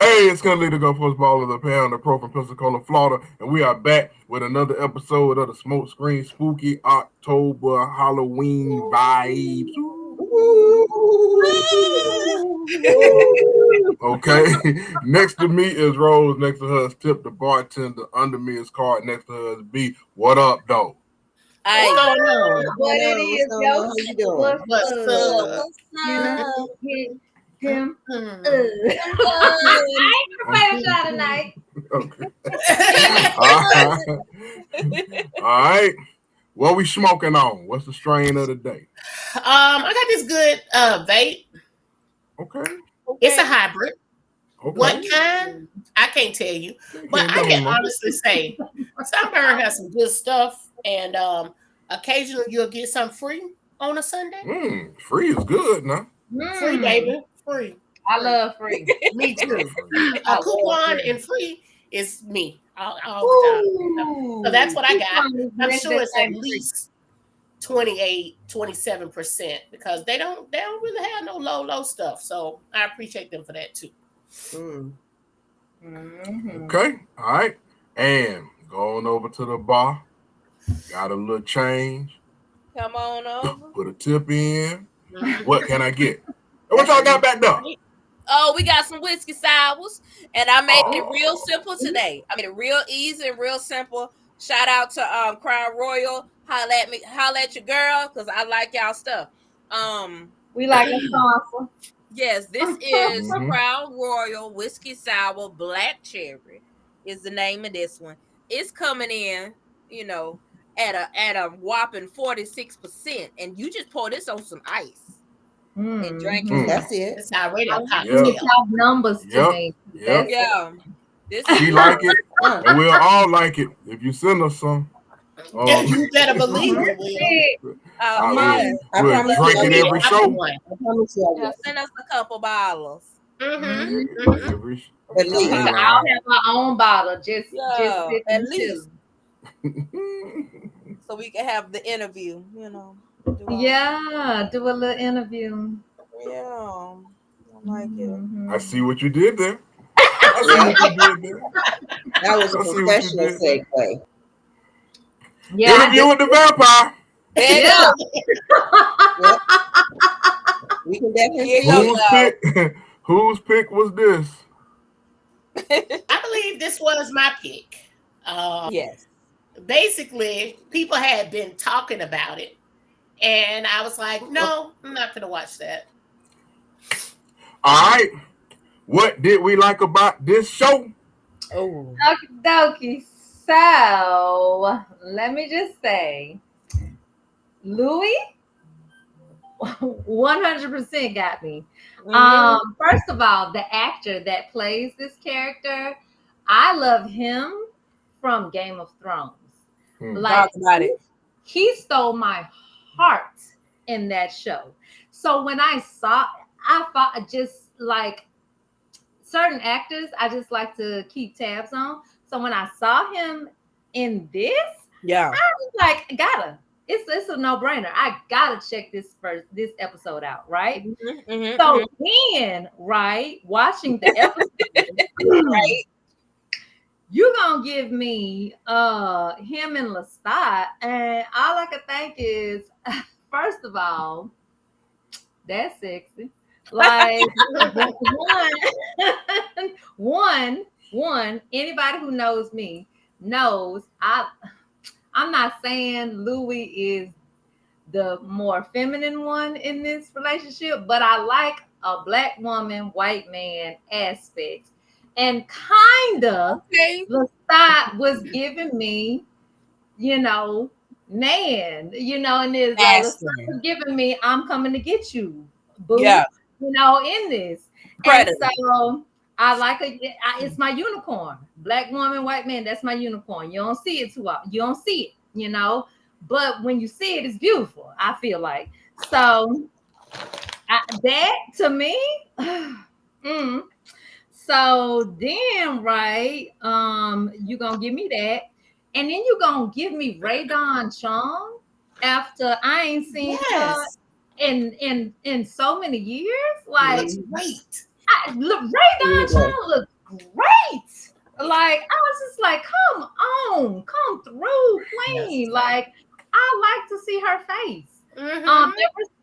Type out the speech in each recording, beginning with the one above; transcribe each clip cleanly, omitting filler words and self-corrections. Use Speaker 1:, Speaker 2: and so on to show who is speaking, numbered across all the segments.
Speaker 1: Hey, it's gonna lead to go post ball of the pound, the pro from Pensacola, Florida, and we are back with another episode of the Smoke Screen Spooky October Halloween vibes. Okay, next to me is Rose. Next to her is Tip, the bartender. Under me is Card. Next to her is B. What up, though?
Speaker 2: What's going on?
Speaker 3: What it is, yo?
Speaker 2: How you doing?
Speaker 3: What's up?
Speaker 2: What's
Speaker 3: You know,
Speaker 2: up?
Speaker 3: him.
Speaker 2: I
Speaker 3: ain't prepared y'all tonight.
Speaker 1: Okay. All right. All right. What we smoking on? What's the strain of the day?
Speaker 4: I got this good vape.
Speaker 1: Okay.
Speaker 4: It's a hybrid.
Speaker 1: Okay.
Speaker 4: What kind? I can't tell you, but I can honestly say Sunburn has some good stuff, and occasionally you'll get some free on a Sunday.
Speaker 1: Free is good, now.
Speaker 4: Free, baby, free.
Speaker 3: I love free. Me too.
Speaker 4: A coupon and free is me all the time. So that's what I got. I'm sure it's at least 27% because they don't really have no low stuff. So I appreciate them for that too.
Speaker 1: Okay. All right. And going over to the bar. Got a little change.
Speaker 2: Come on over.
Speaker 1: Put a tip in. What can I get? What y'all got back there?
Speaker 2: Oh, we got some whiskey sours, and I made it real simple today. I made it real easy and real simple. Shout out to Crown Royal. Holla at your girl, because I like y'all stuff.
Speaker 3: We like a sponsor.
Speaker 2: Yes, this is Crown Royal Whiskey Sour Black Cherry is the name of this one. It's coming in, at a whopping 46%, and you just pour this on some ice and drink it.
Speaker 4: That's it. It's already a
Speaker 3: cocktail. Numbers to me.
Speaker 2: Yeah.
Speaker 1: She like it, and we'll all like it if you send us some.
Speaker 4: You better believe it.
Speaker 1: We'll drink it every show.
Speaker 2: Send us a couple bottles.
Speaker 3: At least I'll have my own bottle. Just at least.
Speaker 2: So we can have the interview,
Speaker 3: do a little interview.
Speaker 2: Yeah, I like it.
Speaker 1: I see what you did there.
Speaker 2: That was a professional
Speaker 1: segue. Yeah, interview with the vampire.
Speaker 2: Yeah.
Speaker 3: We can definitely
Speaker 1: Whose pick was this?
Speaker 4: I believe this was my pick.
Speaker 2: Yes.
Speaker 4: Basically, people had been talking about it, and I was like, no, I'm not going to watch that.
Speaker 1: All right. What did we like about this show?
Speaker 3: Oh. Okie dokie. So, let me just say, Louis 100% got me. First of all, the actor that plays this character, I love him from Game of Thrones.
Speaker 2: Talk about it.
Speaker 3: He stole my heart in that show. So when I thought just like certain actors, I just like to keep tabs on. So when I saw him in this, I was like, it's a no-brainer. I gotta check this episode out, right? So then, right, watching the episode, right, you gonna give me him and Lestat, and all I can think is, first of all, that's sexy. Like one, anybody who knows me knows I'm not saying Louis is the more feminine one in this relationship, but I like a black woman, white man aspect. And kinda Lestat was giving me, man, and it's like Lestat was giving me, I'm coming to get you, boo. Yeah. In this. And so I like it's my unicorn. Black woman, white man, that's my unicorn. You don't see it too often. You don't see it, but when you see it, it's beautiful, I feel like. So that to me, so then, right, you're gonna give me that, and then you're gonna give me Ray Don Chong after I ain't seen her in so many years. Like,
Speaker 4: great.
Speaker 3: Ray Don Chong looks just like, come through, queen.
Speaker 4: Yes.
Speaker 3: Like, I like to see her face.
Speaker 4: Mhm.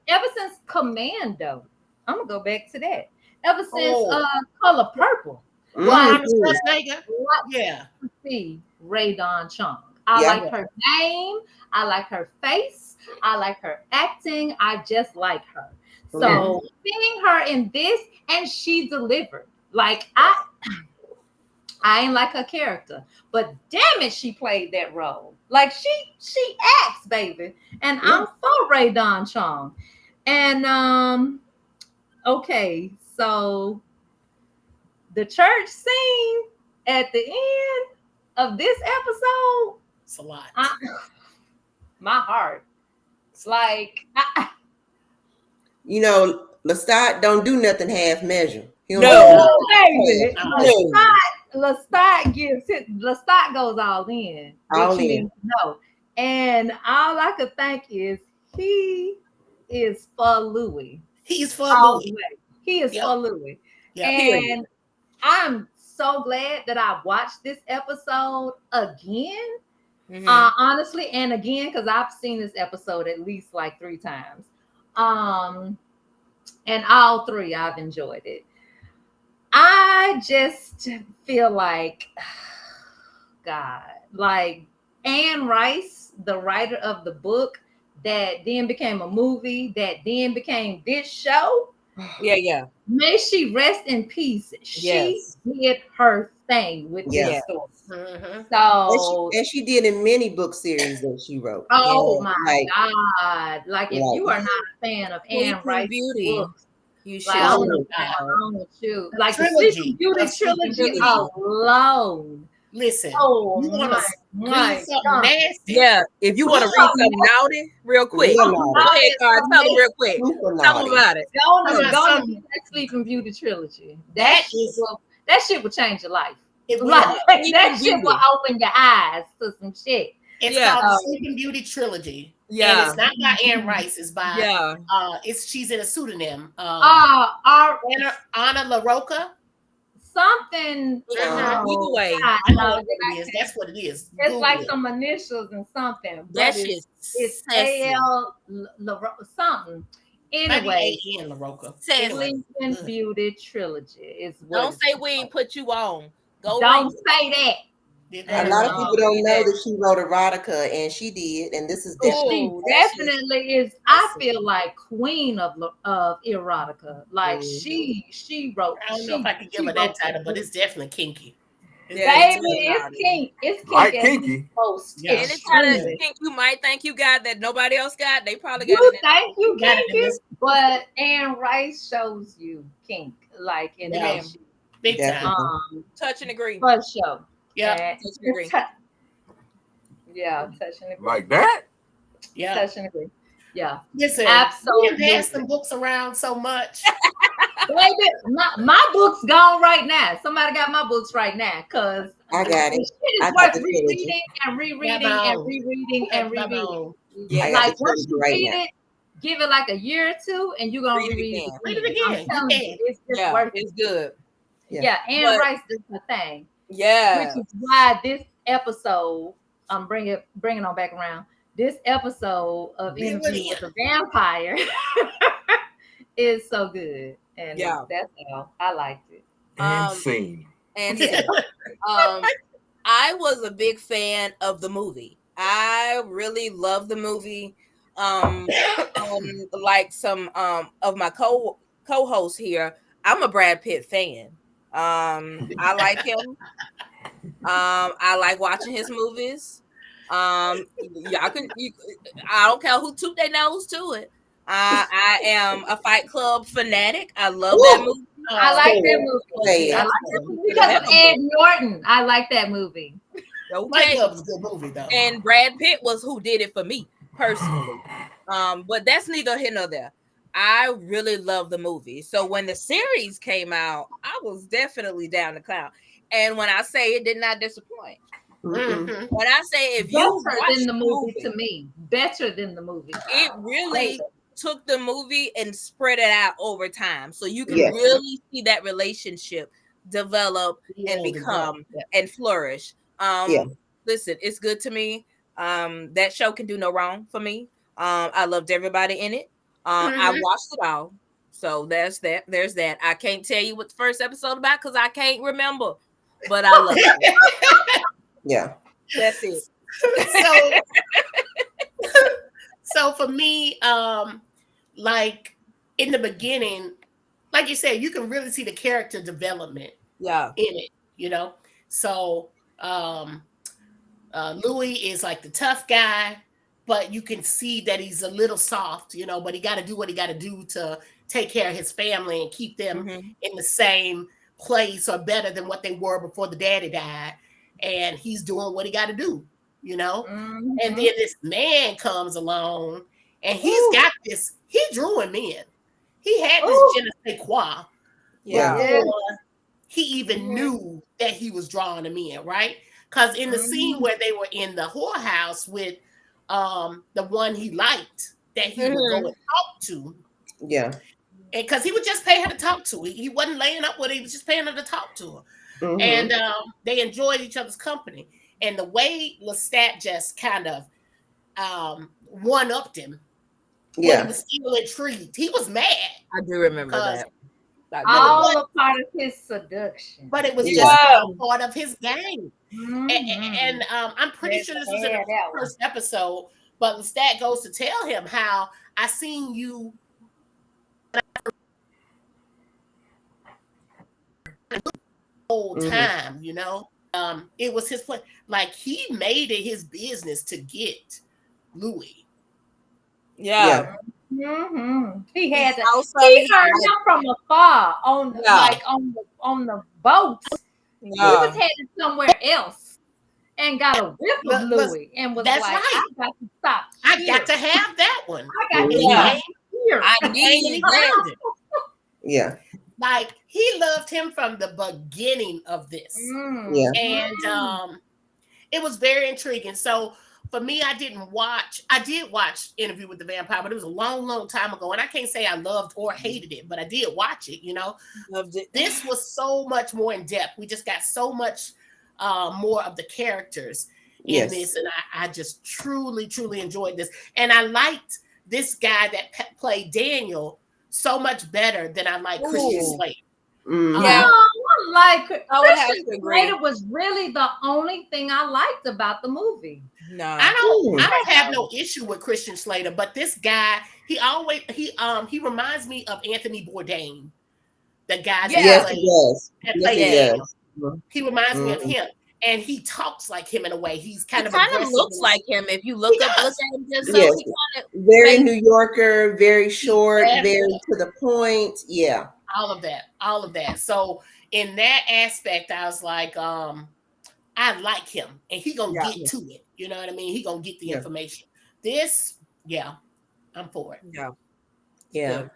Speaker 3: Ever since Commando, I'm gonna go back to that. Ever since
Speaker 4: Oh.
Speaker 3: Color Purple,
Speaker 4: Arnold
Speaker 5: Mhm.
Speaker 4: Schwarzenegger.
Speaker 3: like
Speaker 4: Yeah.
Speaker 3: to see Ray Dawn Chong. I
Speaker 5: Yeah.
Speaker 3: like her name. I like her face. I like her acting. I just like her. So seeing her in this, and she delivered. Like I ain't like her character, but damn it, she played that role. Like she acts, baby. And
Speaker 5: Yeah.
Speaker 3: I'm for Ray Dawn Chong. And okay, so the church scene at the end of this episode,
Speaker 4: It's a lot.
Speaker 3: my heart. It's like
Speaker 5: You know, Lestat don't do nothing half measure. He don't
Speaker 2: No.
Speaker 3: baby.
Speaker 5: No.
Speaker 3: Lestat goes all in,
Speaker 5: All
Speaker 3: which you
Speaker 5: in.
Speaker 3: need to know. And all I could think is he is for Louis.
Speaker 4: He's for
Speaker 3: All
Speaker 4: Louis.
Speaker 3: the way. He is
Speaker 4: Yep.
Speaker 3: for Louis.
Speaker 4: Yep.
Speaker 3: And I'm so glad that I watched this episode again.
Speaker 2: Mhm.
Speaker 3: Honestly, and again, because I've seen this episode at least like 3 times. And all 3 I've enjoyed it. I just feel like God, like Anne Rice, the writer of the book that then became a movie, that then became this show.
Speaker 2: Yeah.
Speaker 3: May she rest in peace. She
Speaker 2: Yes.
Speaker 3: did her thing with
Speaker 5: Yeah.
Speaker 3: this story.
Speaker 4: Mhm.
Speaker 3: So,
Speaker 5: And she did in many book series that she wrote.
Speaker 3: oh
Speaker 5: Yeah,
Speaker 3: my
Speaker 5: like-
Speaker 3: God. Like, if you are not a fan of Anne
Speaker 2: Sleeping
Speaker 3: Rice
Speaker 2: Beauty.
Speaker 3: books,
Speaker 2: You should.
Speaker 3: like, I don't know
Speaker 5: Oh,
Speaker 3: what's wrong with you. Like,
Speaker 4: Trilogy.
Speaker 3: the Sleeping Beauty
Speaker 4: A Sleeping
Speaker 3: trilogy
Speaker 4: Beauty.
Speaker 3: alone.
Speaker 4: Listen,
Speaker 3: Oh
Speaker 4: you want
Speaker 3: my,
Speaker 4: to
Speaker 3: my
Speaker 4: read something
Speaker 3: God.
Speaker 4: nasty?
Speaker 2: Yeah, if you want to read something naughty, real quick.
Speaker 5: Real
Speaker 2: Go
Speaker 5: naughty.
Speaker 2: ahead, Carl. Tell them real quick.
Speaker 5: Super
Speaker 2: Tell them
Speaker 5: naughty.
Speaker 2: about it.
Speaker 3: Go
Speaker 4: Come on,
Speaker 3: to
Speaker 4: some-
Speaker 3: get that Sleeping Beauty trilogy.
Speaker 4: That
Speaker 3: That shit will change your life.
Speaker 4: It will.
Speaker 3: Like, that
Speaker 2: Sleeping
Speaker 3: shit will
Speaker 2: Beauty.
Speaker 3: open your eyes to some shit.
Speaker 4: It's
Speaker 2: Yeah.
Speaker 4: called the Sleeping Beauty trilogy. And
Speaker 2: Yeah.
Speaker 4: it's not by Anne Rice. It's by
Speaker 2: Yeah.
Speaker 4: she's in a pseudonym. Anna LaRocca.
Speaker 3: Something.
Speaker 2: Either way.
Speaker 3: God,
Speaker 4: I know
Speaker 3: no,
Speaker 4: what it is. That's what it is.
Speaker 3: it's
Speaker 4: Google
Speaker 3: like
Speaker 4: it.
Speaker 3: some initials and something.
Speaker 2: That
Speaker 3: But
Speaker 2: shit's
Speaker 3: it's
Speaker 2: sassy.
Speaker 3: AL something. Anyway,
Speaker 4: Maybe A.N. LaRocca.
Speaker 2: Sassy.
Speaker 4: Anyway.
Speaker 3: Sleeping Beauty trilogy is what.
Speaker 2: Don't
Speaker 3: it's
Speaker 2: say we
Speaker 3: called.
Speaker 2: ain't put you on. Go
Speaker 3: Don't
Speaker 2: read it.
Speaker 3: say that.
Speaker 5: A lot of
Speaker 3: No.
Speaker 5: people don't know that she wrote erotica, and she did. And this is
Speaker 3: She
Speaker 5: definitely
Speaker 3: definitely is. I feel like queen of erotica. Like she wrote.
Speaker 4: I don't know if I can give her that title, but it's definitely kinky.
Speaker 3: Baby, it's kink. It's kink.
Speaker 1: Like
Speaker 3: at
Speaker 1: kinky.
Speaker 3: its most
Speaker 4: Yeah.
Speaker 2: Any kind of
Speaker 3: extremely.
Speaker 2: thing you might think you got that nobody else got, they probably got
Speaker 3: You
Speaker 2: it.
Speaker 3: think you
Speaker 4: Got it in
Speaker 3: kinky,
Speaker 4: this-
Speaker 3: but Anne Rice shows you kink, like in
Speaker 4: Yeah.
Speaker 3: that
Speaker 4: Big time.
Speaker 5: Definitely.
Speaker 2: Touch and agree.
Speaker 3: for sure.
Speaker 4: Yeah.
Speaker 3: And-
Speaker 2: Touch and agree.
Speaker 3: yeah, touch and agree.
Speaker 1: Like that?
Speaker 4: Yeah.
Speaker 3: Touch and agree. Yeah,
Speaker 4: Listen,
Speaker 3: absolutely.
Speaker 4: we pass some books around so much.
Speaker 3: baby, my book's gone right now. Somebody got my books right now, cause
Speaker 5: I got it.
Speaker 3: the shit
Speaker 5: I
Speaker 3: is
Speaker 5: got
Speaker 3: worth
Speaker 5: the trilogy.
Speaker 3: rereading and rereading
Speaker 4: Got my
Speaker 3: and
Speaker 4: own.
Speaker 3: rereading and rereading.
Speaker 2: Yeah.
Speaker 5: I got
Speaker 3: Like
Speaker 5: the
Speaker 3: once
Speaker 5: trilogy
Speaker 3: you
Speaker 5: right
Speaker 3: read
Speaker 5: now.
Speaker 3: it, give it like a year or 2, and you're gonna
Speaker 2: Read it
Speaker 3: reread
Speaker 2: again.
Speaker 3: it.
Speaker 4: Read it again.
Speaker 3: I'm telling
Speaker 4: You
Speaker 3: you,
Speaker 4: can.
Speaker 3: it's just
Speaker 2: Yeah,
Speaker 3: worth
Speaker 2: it's
Speaker 3: it.
Speaker 2: good.
Speaker 3: Yeah, Anne
Speaker 2: But-
Speaker 3: Rice is the thing,
Speaker 2: Yeah.
Speaker 3: which is why this episode, I'm bringing on back around. This episode of
Speaker 4: Be
Speaker 3: Interview
Speaker 4: with
Speaker 3: with the Vampire is so good, and
Speaker 2: Yeah.
Speaker 3: that's how I liked it.
Speaker 1: And
Speaker 2: Um,
Speaker 1: scene.
Speaker 2: And I was a big fan of the movie. I really love the movie. Like some of my co-hosts here, I'm a Brad Pitt fan. I like him. I like watching his movies. I don't care who toot their nose to it. I am a Fight Club fanatic. I love that movie.
Speaker 3: I like that movie.
Speaker 5: Say
Speaker 3: I
Speaker 5: it.
Speaker 3: like that movie because of Ed Norton. I like that movie.
Speaker 4: Fight
Speaker 2: Okay.
Speaker 4: Club is a good movie though.
Speaker 2: And Brad Pitt was who did it for me personally. But that's neither here nor there. I really love the movie. So when the series came out, I was definitely down to clown. And when I say it did not disappoint.
Speaker 5: Mm-mm.
Speaker 4: Mhm.
Speaker 2: When I say if you
Speaker 3: Better
Speaker 2: watch
Speaker 3: than the movie to me. Better than the movie.
Speaker 2: it really took the movie and spread it out over time. So you can
Speaker 5: Yes.
Speaker 2: really see that relationship develop and become and flourish.
Speaker 5: Yeah.
Speaker 2: Listen, it's good to me. That show can do no wrong for me. I loved everybody in it. I watched it all. So there's that. There's that. I can't tell you what the first episode about because I can't remember, but I love it.
Speaker 5: Yeah.
Speaker 2: That's it.
Speaker 4: So so for me, like in the beginning, like you said, you can really see the character development
Speaker 2: Yeah.
Speaker 4: in it, you know. So Louis is like the tough guy, but you can see that he's a little soft, you know, but he got to do what he got to do to take care of his family and keep them in the same place or better than what they were before the daddy died. And he's doing what he got to do, you know. And then this man comes along and he's got this, he drew him in. He had this je ne sais quoi
Speaker 2: Yeah.
Speaker 4: before he even knew that he was drawing him in, right? Because in the scene where they were in the whorehouse with the one he liked that he would go and talk to.
Speaker 5: Yeah.
Speaker 4: And because he would just pay her to talk to. He wasn't laying up with her, he was just paying her to talk to her. And they enjoyed each other's company. And the way Lestat just kind of one-upped him when he was still intrigued. He was mad.
Speaker 2: I do remember that.
Speaker 3: All a part of his seduction.
Speaker 4: But it was just all part of his game. And I'm pretty sure this was in the first episode, but Lestat goes to tell him how I seen you whole time, you know. It was his plan. Like he made it his business to get Louis.
Speaker 2: Yeah.
Speaker 3: He had to. He heard him from afar on like on the boats. He was headed somewhere else and got a whiff of Louis and was like, "I got to stop.
Speaker 4: I got to have that one.
Speaker 3: I got to stop here.
Speaker 2: I need
Speaker 4: it."
Speaker 5: Yeah.
Speaker 4: Like he loved him from the beginning of this.
Speaker 5: Yeah.
Speaker 4: And it was very intriguing. So for me, I did watch Interview with the Vampire, but it was a long, long time ago. And I can't say I loved or hated it, but I did watch it, you know.
Speaker 2: Loved it.
Speaker 4: This was so much more in depth. We just got so much more of the characters in this. And I just truly, truly enjoyed this. And I liked this guy that played Daniel so much better than I like Christian Slater.
Speaker 3: Yeah, Christian Slater was really the only thing I liked about the movie.
Speaker 2: No,
Speaker 4: I don't have no issue with Christian Slater, but this guy, he reminds me of Anthony Bourdain, the guy that played Daniel. He reminds me of him. And he talks like him in a way. He's kind of
Speaker 2: looks like him if you look at him. Just so he
Speaker 5: very New Yorker, very short, very to the point. Yeah,
Speaker 4: all of that. So in that aspect, I was like, I like him, and he gonna get to it. You know what I mean? He gonna get the information. This, I'm for it.
Speaker 5: Yeah.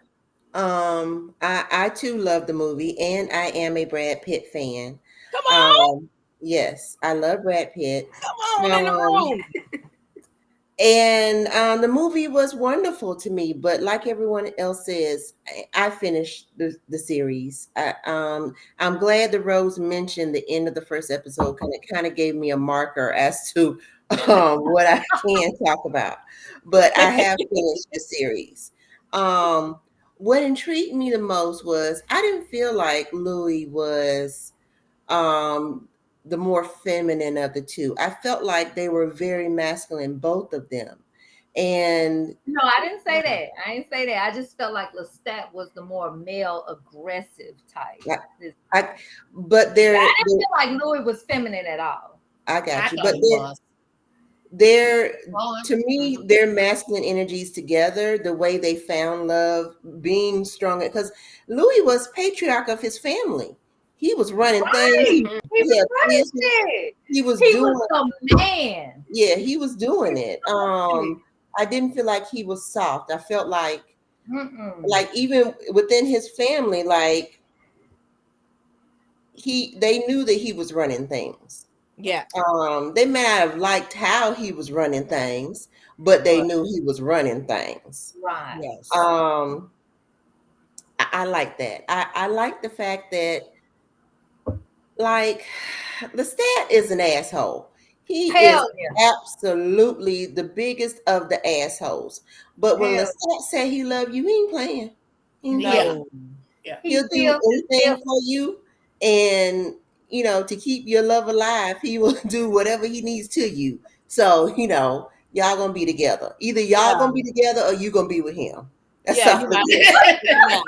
Speaker 5: I too love the movie, and I am a Brad Pitt fan.
Speaker 2: Come on.
Speaker 5: Yes, I love Brad Pitt.
Speaker 2: Come on in the room.
Speaker 5: And the movie was wonderful to me, but like everyone else says, I finished the series. I'm glad that Rose mentioned the end of the first episode because it kind of gave me a marker as to what I can talk about. But I have finished the series. What intrigued me the most was I didn't feel like Louis was the more feminine of the two. I felt like they were very masculine, both of them. And
Speaker 3: no, I didn't say that. I just felt like Lestat was the more male aggressive type.
Speaker 5: I didn't
Speaker 3: feel like Louis was feminine at all.
Speaker 5: I got you. But to me, their masculine energies together, the way they found love, being stronger, because Louis was patriarch of his family. He was running things. He was doing
Speaker 3: the man.
Speaker 5: Yeah, he was doing it. I didn't feel like he was soft. I felt like even within his family, like they knew that he was running things.
Speaker 2: Yeah.
Speaker 5: They may not have liked how he was running things, but they knew he was running things.
Speaker 3: Right.
Speaker 2: Yes.
Speaker 5: I like that. I like the fact that, like, Lestat is an asshole. He is
Speaker 3: Hell yeah.
Speaker 5: absolutely the biggest of the assholes. But when
Speaker 3: Hell,
Speaker 5: Lestat say he love you, he ain't playing. He ain't
Speaker 4: Yeah,
Speaker 5: playing.
Speaker 2: No.
Speaker 4: yeah.
Speaker 3: he
Speaker 5: He'll do
Speaker 3: feels as
Speaker 5: anything
Speaker 3: if
Speaker 5: for you, and to keep your love alive, he will do whatever he needs to you. So y'all gonna be together. Either y'all
Speaker 2: Yeah.
Speaker 5: gonna be together or you gonna be with him. That's
Speaker 2: Yeah,
Speaker 5: all
Speaker 2: you
Speaker 5: it
Speaker 2: might
Speaker 5: is.
Speaker 2: as well take a nap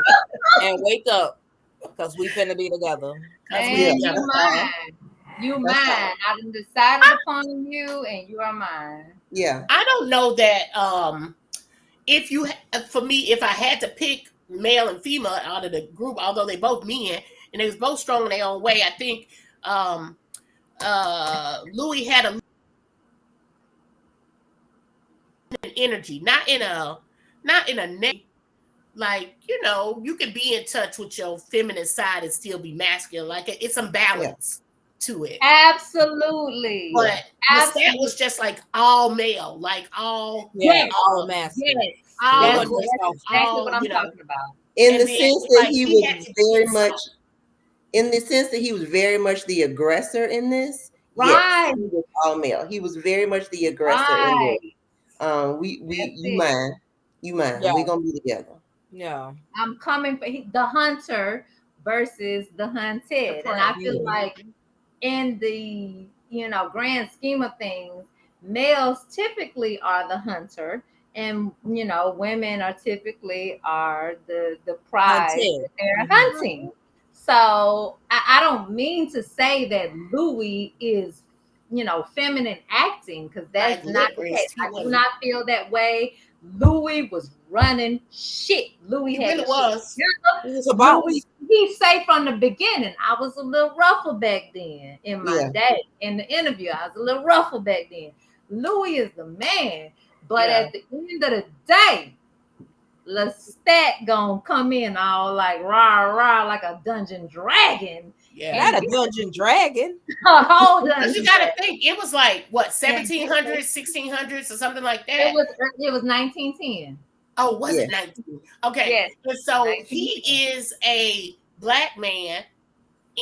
Speaker 2: and wake up because we finna be together.
Speaker 4: Because we
Speaker 5: Yeah,
Speaker 3: and
Speaker 4: together.
Speaker 3: you
Speaker 5: that's all.
Speaker 3: mine. You
Speaker 5: That's
Speaker 3: mine.
Speaker 5: all.
Speaker 3: I done decided upon you and you are mine.
Speaker 5: Yeah,
Speaker 4: I don't know that if you for me, if I had to pick male and female out of the group, although they both men and they was both strong in their own way, I think um Louis had a energy, not in a like you can be in touch with your feminine side and still be masculine. Like it's some
Speaker 5: yeah,
Speaker 4: balance to it.
Speaker 3: Absolutely.
Speaker 5: yeah,
Speaker 4: But Lestat
Speaker 3: Absolutely.
Speaker 4: was just like all male, like all
Speaker 2: Yeah,
Speaker 3: Yes.
Speaker 2: all
Speaker 4: um
Speaker 2: masculine.
Speaker 3: Yes.
Speaker 2: He
Speaker 4: all
Speaker 3: That's
Speaker 2: wasn't
Speaker 3: what
Speaker 2: just
Speaker 3: that's
Speaker 2: soft.
Speaker 3: exactly what
Speaker 4: all
Speaker 3: I'm talking about.
Speaker 5: in
Speaker 4: and
Speaker 5: the
Speaker 4: then
Speaker 5: sense
Speaker 4: it's
Speaker 5: that
Speaker 4: like
Speaker 5: he
Speaker 4: he
Speaker 5: was
Speaker 4: had to
Speaker 5: very
Speaker 4: get
Speaker 5: much
Speaker 4: some.
Speaker 5: in the sense that he was very much the aggressor in this. Yes,
Speaker 3: Right.
Speaker 5: he was all male. He was very much the aggressor in this.
Speaker 3: Right.
Speaker 5: We
Speaker 3: That's
Speaker 5: you
Speaker 3: it.
Speaker 5: mind, you mind.
Speaker 2: Yeah,
Speaker 5: We gonna be together.
Speaker 2: yeah.
Speaker 3: I'm coming for the hunter versus the
Speaker 4: The
Speaker 3: hunted. And I
Speaker 4: prey.
Speaker 3: feel
Speaker 2: Mhm.
Speaker 3: like in the grand scheme of things, males typically are the hunter, and women are typically are the prize
Speaker 2: Hunted.
Speaker 3: that they're
Speaker 2: Mhm.
Speaker 3: hunting. So I don't mean to say that Louis is feminine acting, because
Speaker 4: Like
Speaker 3: that's not the case.
Speaker 4: Libris, he
Speaker 3: I do
Speaker 4: wasn't.
Speaker 3: not feel that way. Louis was running shit. Louis
Speaker 4: He
Speaker 3: had
Speaker 4: really
Speaker 3: his shit
Speaker 4: was.
Speaker 3: together.
Speaker 2: He was a
Speaker 3: Louis,
Speaker 2: boss.
Speaker 3: he say from the beginning, I was a little ruffled back then in my
Speaker 5: Yeah,
Speaker 3: day. In the interview, I was a little ruffled back then. Louis is the man. But
Speaker 4: Yeah,
Speaker 3: at the end of the day, Lestat gonna come in all like rah rah like a dungeon dragon
Speaker 4: yeah.
Speaker 3: and
Speaker 2: Not a
Speaker 3: get
Speaker 2: dungeon dragon.
Speaker 3: a whole
Speaker 4: Because you
Speaker 3: dungeon
Speaker 4: got to
Speaker 3: dragon.
Speaker 4: think, it was like what
Speaker 3: And
Speaker 4: 1700s, 1600s, or something like
Speaker 3: it
Speaker 4: that.
Speaker 3: was it was 1910.
Speaker 4: Oh, was
Speaker 5: yeah,
Speaker 4: it 19? Okay,
Speaker 3: Yes,
Speaker 4: and so he
Speaker 3: 1910
Speaker 4: is a black man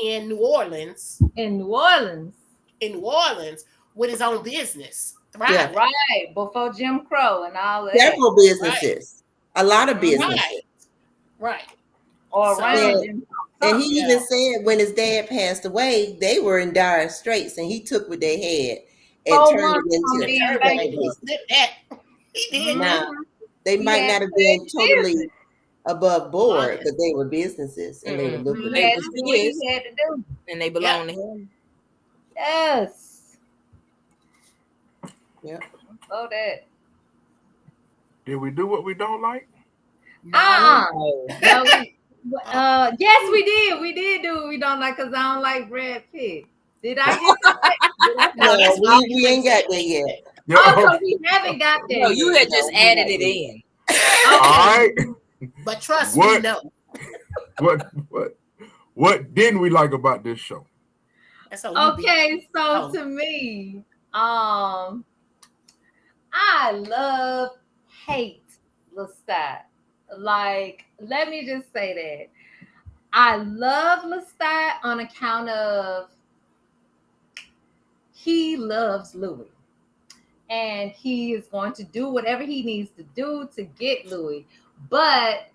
Speaker 4: in New Orleans,
Speaker 3: in New Orleans.
Speaker 4: in New Orleans, with his own business,
Speaker 5: yeah.
Speaker 4: thriving.
Speaker 3: Right, before Jim Crow and all of that.
Speaker 5: Several
Speaker 4: Right,
Speaker 5: businesses, a lot of
Speaker 3: Mhm.
Speaker 5: businesses.
Speaker 4: right, right.
Speaker 3: Or
Speaker 4: So
Speaker 3: around
Speaker 5: And
Speaker 3: Jim Crow.
Speaker 5: and he
Speaker 3: Something.
Speaker 4: yeah,
Speaker 5: even said when his dad passed away, they were in dire straits, and he took what they had and
Speaker 3: 4
Speaker 5: turned
Speaker 3: months
Speaker 5: it
Speaker 3: from
Speaker 5: into
Speaker 4: and
Speaker 3: being
Speaker 4: turn
Speaker 5: several
Speaker 4: made him
Speaker 3: bankrupt.
Speaker 5: businesses.
Speaker 4: slip that. He did
Speaker 5: Now
Speaker 4: that.
Speaker 3: Hmm.
Speaker 5: they
Speaker 3: He
Speaker 5: might
Speaker 3: had
Speaker 5: not
Speaker 3: to
Speaker 5: have
Speaker 3: pay
Speaker 5: been
Speaker 3: the business.
Speaker 5: totally above board,
Speaker 4: Honest.
Speaker 5: but they were businesses and they were
Speaker 2: Mm-mm.
Speaker 3: He
Speaker 2: They
Speaker 3: had
Speaker 5: lucrative.
Speaker 3: to
Speaker 2: was
Speaker 3: do what
Speaker 2: his,
Speaker 3: he had to do.
Speaker 2: and they
Speaker 4: Yep.
Speaker 2: belong to him.
Speaker 3: Yes.
Speaker 5: Yeah.
Speaker 3: So that.
Speaker 1: Did we do what we don't like?
Speaker 4: No.
Speaker 3: Uh-uh.
Speaker 2: No.
Speaker 3: No, yes, we did. We did do what we don't like, because I don't like Brad Pitt. Did I get to that? Did I
Speaker 4: No,
Speaker 3: say
Speaker 5: No,
Speaker 4: that's
Speaker 3: that?
Speaker 4: what I
Speaker 5: we
Speaker 4: was
Speaker 5: ain't got
Speaker 4: saying.
Speaker 5: there yet.
Speaker 1: Yeah.
Speaker 3: Oh, so
Speaker 1: Okay.
Speaker 3: we haven't got there
Speaker 2: No, you
Speaker 3: yet.
Speaker 2: had just
Speaker 5: No, we
Speaker 2: added
Speaker 5: not
Speaker 2: it
Speaker 5: there yet.
Speaker 2: in.
Speaker 1: All
Speaker 3: Okay.
Speaker 1: right.
Speaker 4: But trust me,
Speaker 1: What
Speaker 4: no.
Speaker 1: what what didn't we like about this show?
Speaker 4: That's on you, B.
Speaker 3: Okay, so
Speaker 4: Oh,
Speaker 3: to me, I love hate Lestat. Like, let me just say that. I love Lestat on account of he loves Louis. And he is going to do whatever he needs to do to get Louis. But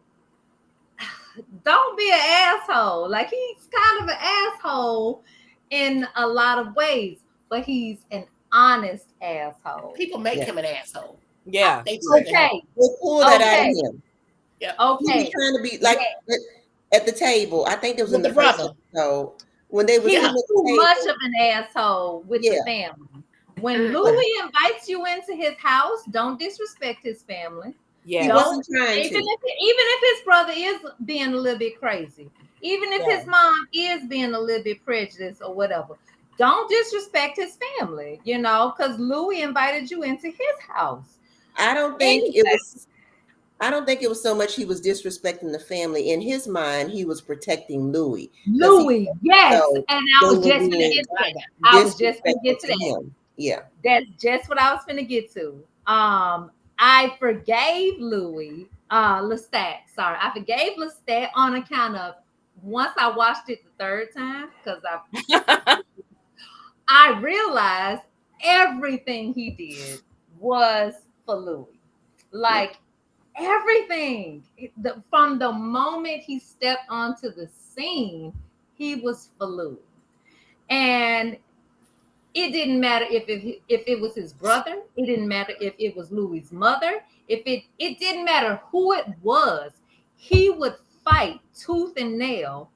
Speaker 3: don't be an asshole. Like, he's kind of an asshole in a lot of ways, but he's an honest asshole.
Speaker 4: people make
Speaker 5: Yeah.
Speaker 4: him an asshole.
Speaker 2: Yeah.
Speaker 4: They trigger him.
Speaker 3: Okay.
Speaker 5: They pull that out of
Speaker 3: Okay.
Speaker 5: him.
Speaker 4: Yeah.
Speaker 5: He be
Speaker 3: Okay.
Speaker 5: trying to be like
Speaker 3: Yeah.
Speaker 5: at the table. I think it was in
Speaker 4: With
Speaker 5: the
Speaker 4: the
Speaker 5: first
Speaker 4: brother.
Speaker 5: episode when they were
Speaker 3: He's
Speaker 5: sitting
Speaker 4: Yeah.
Speaker 5: at
Speaker 3: too
Speaker 5: the
Speaker 3: much
Speaker 5: table.
Speaker 3: of an asshole with the
Speaker 5: Yeah,
Speaker 3: family. When
Speaker 4: Mm.
Speaker 5: but
Speaker 3: Louis invites you into his house, don't disrespect his family.
Speaker 5: he
Speaker 2: Yeah.
Speaker 3: Don't,
Speaker 5: wasn't trying
Speaker 3: even
Speaker 5: to.
Speaker 3: if his brother is being a little bit crazy, even if
Speaker 2: Yeah.
Speaker 3: his mom is being a little bit prejudiced or whatever, don't disrespect his family, because Louis invited you into his house.
Speaker 5: I don't think it
Speaker 3: Anyway,
Speaker 5: was. I don't think it was so much he was disrespecting the family. In his mind, he was protecting Louis because he
Speaker 3: Louis, yes,
Speaker 5: felt
Speaker 3: and
Speaker 5: they
Speaker 3: I was
Speaker 5: were
Speaker 3: just gonna
Speaker 5: being
Speaker 3: get to
Speaker 4: What I
Speaker 3: that.
Speaker 4: got.
Speaker 3: I was just gonna
Speaker 5: disrespectful
Speaker 3: get to
Speaker 5: to
Speaker 3: that.
Speaker 5: him. Yeah,
Speaker 3: That's just what I was finna get to. I forgave Louis, Lestat. Sorry, I forgave Lestat on account of once I watched it the third time, because I I realized everything he did was for Louis. Like everything. From the moment he stepped onto the scene, he was for Louis. And it didn't matter if it was his brother. It didn't matter if it was Louis's mother. If it didn't matter who it was. He would fight tooth and nail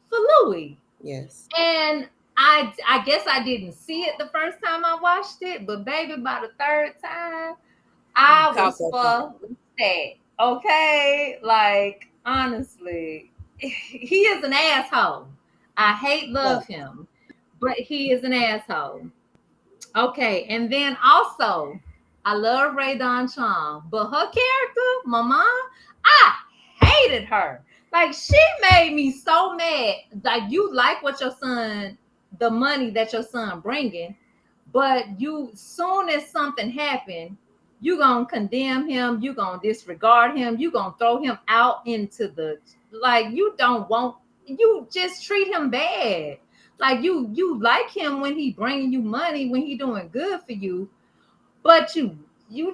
Speaker 3: for Louis.
Speaker 5: Yes.
Speaker 3: And I guess I didn't see it the first time I watched it, but baby, by the third time, I was for that. Okay, like honestly, he is an asshole. I hate love him, but he is an asshole. Okay, and then also, I love Ray Don Chong, but her character, Mama, I hated her. Like she made me so mad. Like you like what your son, the money that your son bringing, but you soon as something happened, you gonna condemn him, you gonna disregard him, you gonna throw him out into the like you don't want. You just treat him bad. Like you like him when he bringing you money, when he doing good for you, but you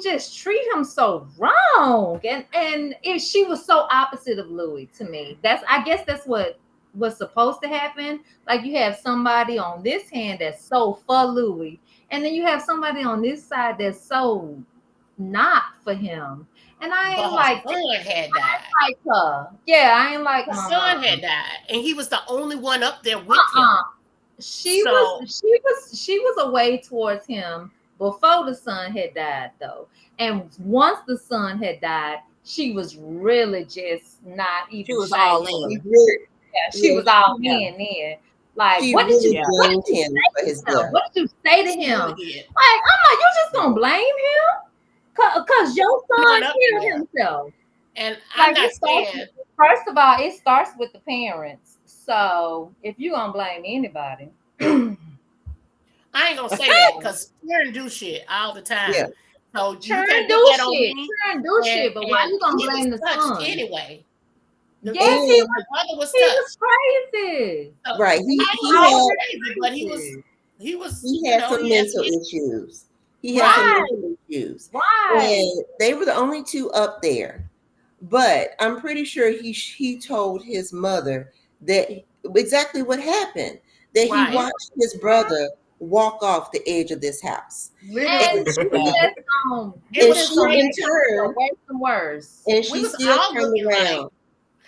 Speaker 3: just treat him so wrong. And if she was so opposite of Louis to me. That's I guess that's what was supposed to happen. Like you have somebody on this hand that's so for Louis, and then you have somebody on this side that's so not for him. And I ain't like
Speaker 4: son had died.
Speaker 3: like her. Yeah, I ain't like
Speaker 4: Her
Speaker 3: my
Speaker 4: son
Speaker 3: mom.
Speaker 4: had died, and he was the only one up there with him.
Speaker 3: She was away towards him before the son had died, though. And once the son had died, she was really just not even.
Speaker 2: She was all in.
Speaker 3: She was all in then. Like,
Speaker 5: she
Speaker 3: what did you
Speaker 5: blamed him for his death?
Speaker 3: What did you say to him? Like, I'm like, you just gonna blame him? Cause your son killed himself.
Speaker 4: And I'm not saying.
Speaker 3: First of all, it starts with the parents. So if you gonna blame anybody,
Speaker 4: I ain't gonna say that because children do shit all the time.
Speaker 5: Yeah.
Speaker 4: So
Speaker 3: children do shit, but why you gonna blame the son
Speaker 4: anyway?
Speaker 3: Yes,
Speaker 4: he was
Speaker 3: crazy.
Speaker 4: So,
Speaker 5: right.
Speaker 4: He was
Speaker 5: he had some mental issues. He had some mental issues.
Speaker 3: Why?
Speaker 5: And they were the only two up there. But I'm pretty sure he told his mother that exactly what happened. That he watched his brother walk off the edge of this house.
Speaker 3: And she
Speaker 5: still turned around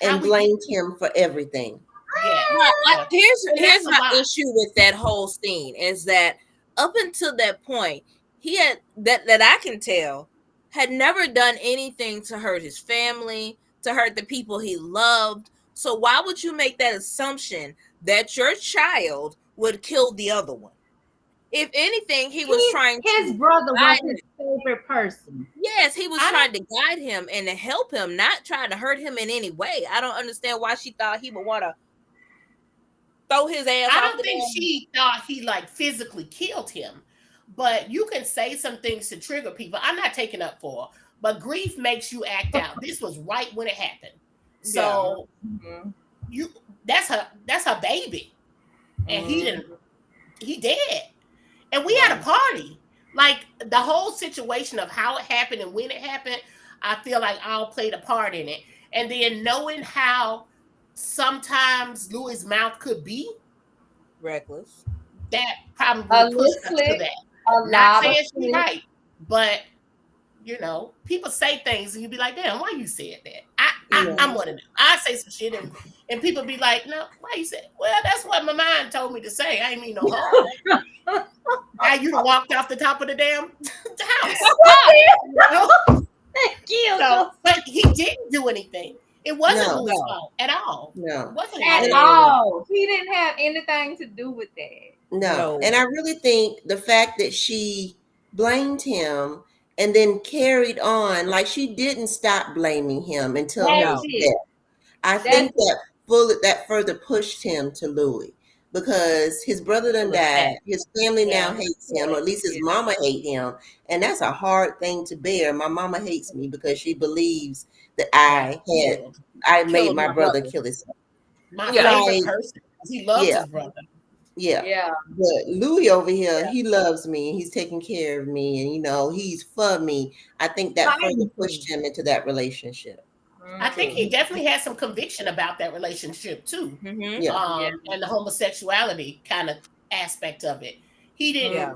Speaker 5: and blamed him for everything.
Speaker 2: Yeah. Here's my issue with that whole scene is that up until that point, he had that I can tell had never done anything to hurt his family, to hurt the people he loved. So why would you make that assumption that your child would kill the other one? If anything,
Speaker 3: his brother was his favorite person.
Speaker 2: Yes, he was trying to guide him and to help him, not trying to hurt him in any way. I don't understand why she thought he would want to throw his ass.
Speaker 4: I don't think she thought he like physically killed him, but you can say some things to trigger people. I'm not taking up for, but grief makes you act out. This was right when it happened, so that's her baby, and he dead. And we had a party. Like the whole situation of how it happened and when it happened, I feel like I'll played a part in it. And then knowing how sometimes Louis' mouth could be
Speaker 2: reckless,
Speaker 4: that probably pushed us to that. Not saying she's right, but you know, people say things and you be like, damn, why you said that? I'm one of them. I say some shit and people be like, no, why you said? Well, that's what my mind told me to say. I ain't mean no harm. Now you walked off the top of the damn house.
Speaker 3: Thank you.
Speaker 4: So, but he didn't do anything. It wasn't Louis' fault at all.
Speaker 5: No.
Speaker 4: It wasn't
Speaker 3: at all. He didn't have anything to do with that.
Speaker 5: No. And I really think the fact that she blamed him and then carried on, like she didn't stop blaming him until his death. I think that further pushed him to Louis because his brother done died. His family now hates him, or at least his mama hates him. And that's a hard thing to bear. My mama hates me because she believes that I made my brother kill himself.
Speaker 4: My favorite person. He loves his brother.
Speaker 3: Yeah.
Speaker 5: But Louis over here, he loves me and he's taking care of me and he's for me. I think that further pushed him into that relationship.
Speaker 4: I think he definitely had some conviction about that relationship too.
Speaker 5: Yeah.
Speaker 4: And the homosexuality kind of aspect of it. He didn't.
Speaker 2: Yeah.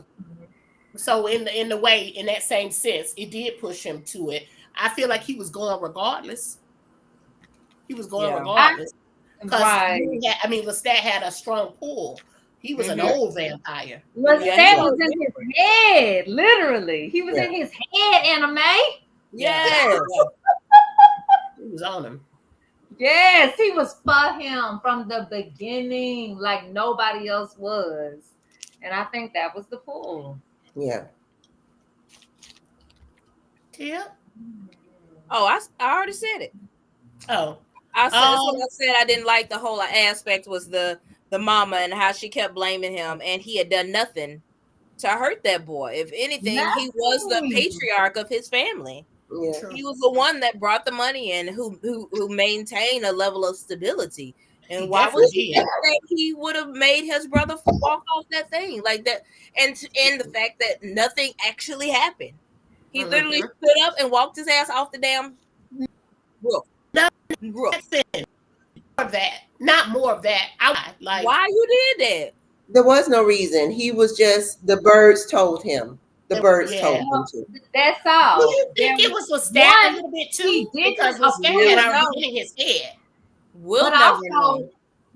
Speaker 4: So in the way, in that same sense, it did push him to it. I feel like he was going regardless. He was going regardless. Because Lestat had a strong pull. He was an old vampire.
Speaker 3: Lestat was in his head, literally. He was in his head, Anime.
Speaker 2: Yes.
Speaker 4: He was on him.
Speaker 3: Yes, he was for him from the beginning, like nobody else was. And I think that was the pull.
Speaker 5: Yeah.
Speaker 4: Yeah.
Speaker 2: Oh, I already said it.
Speaker 4: Oh.
Speaker 2: That's what I said. I didn't like the whole aspect was the mama and how she kept blaming him, and he had done nothing to hurt that boy. If anything, he was the patriarch of his family.
Speaker 5: Yeah.
Speaker 2: He was the one that brought the money in, who maintained a level of stability. And why would you think that he would have made his brother walk off that thing like that? And the fact that nothing actually happened. He literally stood up and walked his ass off the damn roof.
Speaker 4: More of that. Not more of that.
Speaker 2: Why you did that?
Speaker 5: There was no reason. He was just, the birds told him. The birds told him to.
Speaker 3: That's all.
Speaker 4: Do you think it was Lestat a little bit too? Because Lestat had already been in his head.
Speaker 2: We'll never know.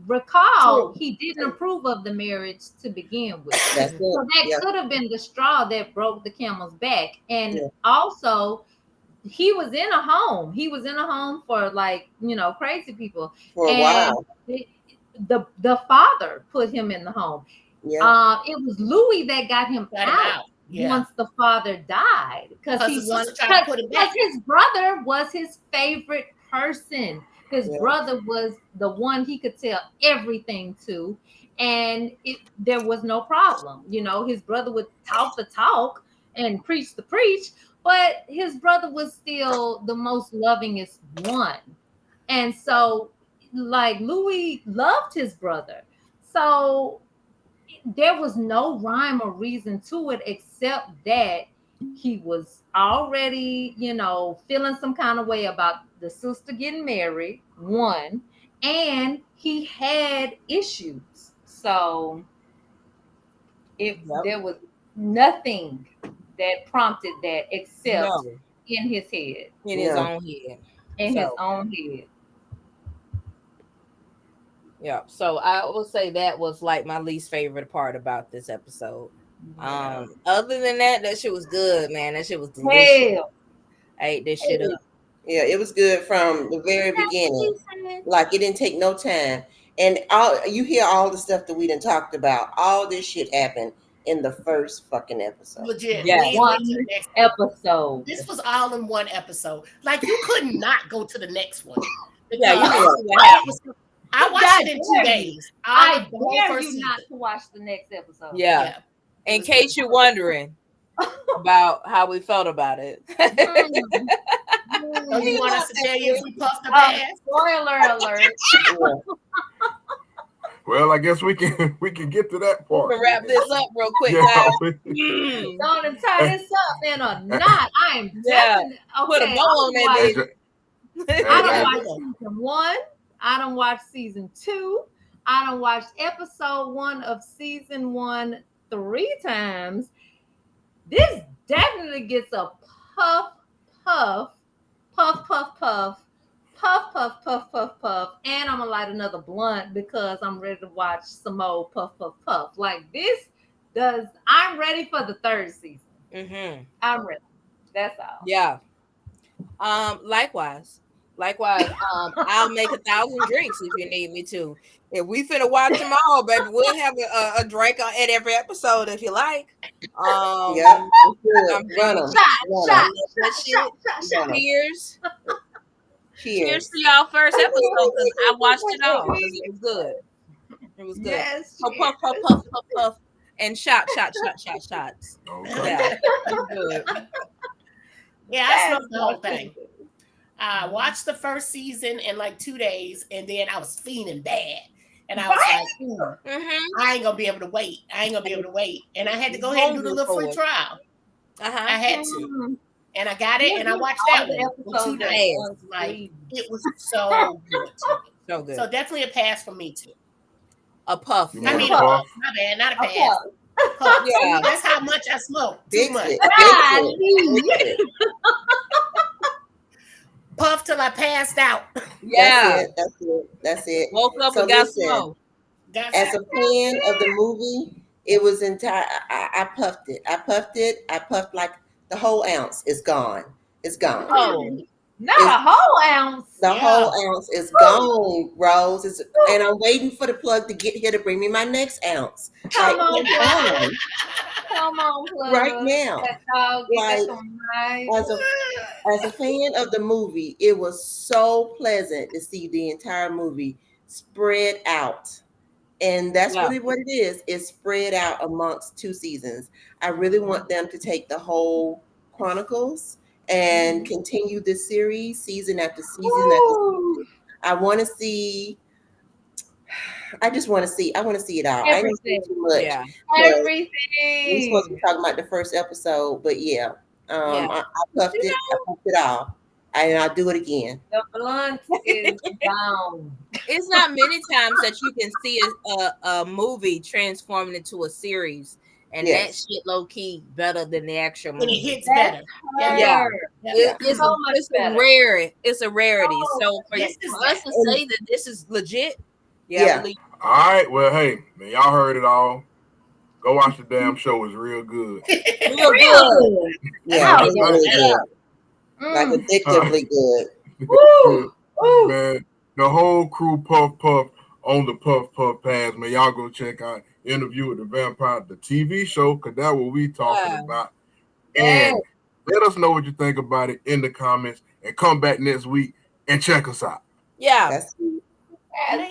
Speaker 3: Recall, he didn't approve of the marriage to begin with.
Speaker 5: That's it.
Speaker 3: So that could have been the straw that broke the camel's back. And also, he was in a home. He was in a home for crazy people.
Speaker 5: For a while.
Speaker 3: The father put him in the home.
Speaker 5: Yeah.
Speaker 3: It was Louis that got him out. Once the father died, because his brother was his favorite person. His brother was the one he could tell everything to, and there was no problem. His brother would talk the talk and preach the preach, but his brother was still the most lovingest one. And so, Louis loved his brother. So there was no rhyme or reason to it except that he was already, feeling some kind of way about the sister getting married, one, and he had issues. So there was nothing that prompted that except in his head.
Speaker 2: In his own head.
Speaker 3: In his own head.
Speaker 2: Yeah, so I will say that was like my least favorite part about this episode. Other than that shit was good, man. That shit was delicious. I ate this shit up.
Speaker 5: Yeah, it was good from the very beginning. Like, it didn't take no time. And you hear all the stuff that we done talked about. All this shit happened in the first fucking episode.
Speaker 4: Legit.
Speaker 3: One episode.
Speaker 4: This was all in one episode. Like, you could not go to the next one. I watched it in 2 days.
Speaker 3: I dare you not to watch the next episode.
Speaker 2: Yeah. In case you're wondering about how we felt about it.
Speaker 4: So you want us to tell you if we puffed the ass?
Speaker 3: Spoiler alert.
Speaker 1: Well, I guess we can get to that part.
Speaker 2: We can wrap this up real quick, guys.
Speaker 3: Don't tie this up in a knot. I am definitely
Speaker 2: put a bow on that
Speaker 3: baby. I don't watch season 1. I don't watch season 2. I don't watch episode 1 of season 1 3 times. This definitely gets a puff, puff, puff, puff, puff, puff, puff, puff, puff, puff, and I'm gonna light another blunt because I'm ready to watch some more puff, puff, puff. Like this does. I'm ready for the 3rd season. I'm ready. That's all.
Speaker 2: Yeah. Likewise, I'll make 1,000 drinks if you need me to. If we finna watch them all, baby, we'll have a drink at every episode if you like. Cheers. Cheers to y'all first episode because I watched it all. It was good. It was good.
Speaker 3: Yes.
Speaker 2: So puff, puff, puff, puff, puff, and shots. Okay. Yeah, good.
Speaker 4: Yeah, I smoked the whole thing. I watched the first season in like 2 days, and then I was feeling bad. And I was like, I ain't gonna be able to wait. And I had to go ahead and do the little free trial. I had to. And I got it, and I watched that one in 2 days. It was so good to me.
Speaker 2: So good.
Speaker 4: So definitely a pass for me too.
Speaker 2: A puff.
Speaker 4: I mean, my bad, not a pass. Puff.
Speaker 2: Yeah.
Speaker 4: That's how much I smoke. Too much. Puff till I passed out.
Speaker 2: Yeah.
Speaker 5: That's it.
Speaker 2: Woke up and got smoke.
Speaker 5: As a fan of the movie, it was entire. I puffed it. I puffed like the whole ounce is gone. It's gone.
Speaker 3: Oh, not a whole ounce.
Speaker 5: The whole ounce is gone, Rose. And I'm waiting for the plug to get here to bring me my next ounce.
Speaker 3: Come on, plug. Come on, plug.
Speaker 5: Right now. As a fan of the movie, it was so pleasant to see the entire movie spread out. And that's really what it is. It's spread out amongst 2 seasons. I really want them to take the whole Chronicles and continue this series season after season after season. I want to see it all. I didn't see too much.
Speaker 3: Yeah. Everything.
Speaker 5: We're supposed to be talking about the first episode, but I puffed it. I puffed it all. And I'll do it again.
Speaker 3: The blunt is down.
Speaker 2: It's not many times that you can see a movie transforming into a series, and that shit low key better than the actual movie.
Speaker 4: And it hits better.
Speaker 2: It's a rarity. So for us to say that this is legit,
Speaker 1: All right. Well, hey, man, y'all heard it all. Go watch the damn show. It's real good.
Speaker 2: Real good.
Speaker 5: Yeah, it's really good. Like addictively good.
Speaker 1: Man, the whole crew puff on the puff pass. Man, y'all go check out Interview with the Vampire, the TV show, because that's what we talking about. And let us know what you think about it in the comments, and come back next week and check us out.
Speaker 2: Yeah.
Speaker 5: That's nice.